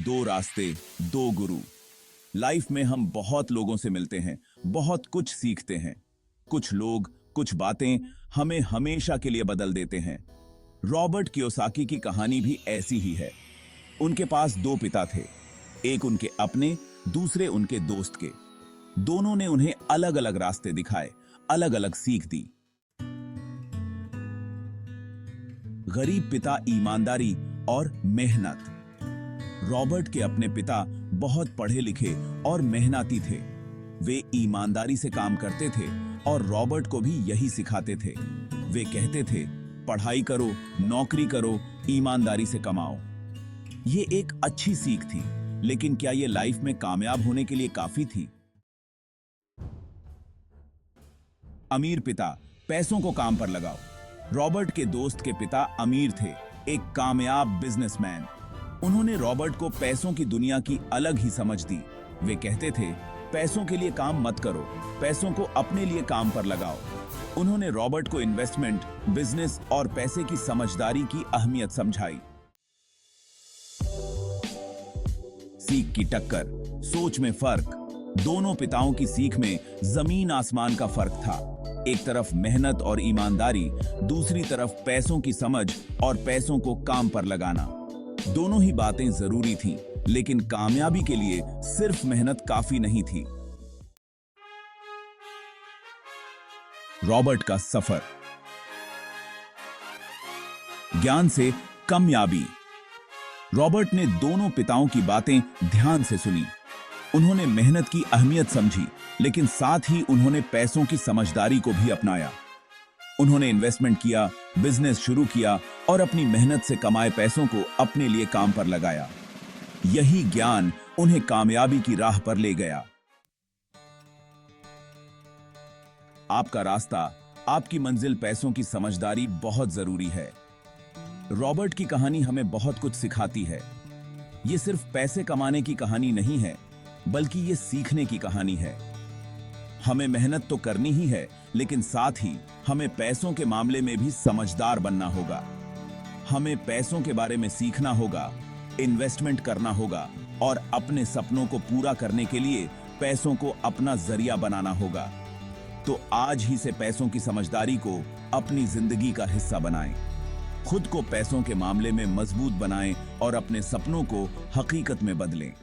दो रास्ते, दो गुरु। लाइफ में हम बहुत लोगों से मिलते हैं, बहुत कुछ सीखते हैं। कुछ लोग, कुछ बातें हमें हमेशा के लिए बदल देते हैं। रॉबर्ट कियोसाकी की कहानी भी ऐसी ही है। उनके पास दो पिता थे, एक उनके अपने, दूसरे उनके दोस्त के। दोनों ने उन्हें अलग अलग रास्ते दिखाए, अलग अलग सीख दी। गरीब पिता ईमानदारी और मेहनत। रॉबर्ट के अपने पिता बहुत पढ़े लिखे और मेहनती थे। वे ईमानदारी से काम करते थे और रॉबर्ट को भी यही सिखाते थे। वे कहते थे, पढ़ाई करो, नौकरी करो, ईमानदारी से कमाओ। ये एक अच्छी सीख थी, लेकिन क्या ये लाइफ में कामयाब होने के लिए काफी थी? अमीर पिता, पैसों को काम पर लगाओ। रॉबर्ट के दोस्त के पिता अमीर थे, एक कामयाब बिजनेसमैन। उन्होंने रॉबर्ट को पैसों की दुनिया की अलग ही समझ दी। वे कहते थे, पैसों के लिए काम मत करो, पैसों को अपने लिए काम पर लगाओ। उन्होंने रॉबर्ट को इन्वेस्टमेंट, बिजनेस और पैसे की समझदारी की अहमियत समझाई। सीख की टक्कर, सोच में फर्क। दोनों पिताओं की सीख में जमीन आसमान का फर्क था। एक तरफ मेहनत और ईमानदारी, दूसरी तरफ पैसों की समझ और पैसों को काम पर लगाना। दोनों ही बातें जरूरी थीं, लेकिन कामयाबी के लिए सिर्फ मेहनत काफी नहीं थी। रॉबर्ट का सफर। ज्ञान से कामयाबी। रॉबर्ट ने दोनों पिताओं की बातें ध्यान से सुनी। उन्होंने मेहनत की अहमियत समझी, लेकिन साथ ही उन्होंने पैसों की समझदारी को भी अपनाया। उन्होंने इन्वेस्टमेंट किया, बिजनेस शुरू किया और अपनी मेहनत से कमाए पैसों को अपने लिए काम पर लगाया। यही ज्ञान उन्हें कामयाबी की राह पर ले गया। आपका रास्ता, आपकी मंजिल, पैसों की समझदारी बहुत जरूरी है। रॉबर्ट की कहानी हमें बहुत कुछ सिखाती है। ये सिर्फ पैसे कमाने की कहानी नहीं है, बल्कि ये सीखने की कहानी है। हमें मेहनत तो करनी ही है, लेकिन साथ ही हमें पैसों के मामले में भी समझदार बनना होगा। हमें पैसों के बारे में सीखना होगा, इन्वेस्टमेंट करना होगा और अपने सपनों को पूरा करने के लिए पैसों को अपना जरिया बनाना होगा। तो आज ही से पैसों की समझदारी को अपनी जिंदगी का हिस्सा बनाएं। खुद को पैसों के मामले में मजबूत बनाएं और अपने सपनों को हकीकत में बदलें।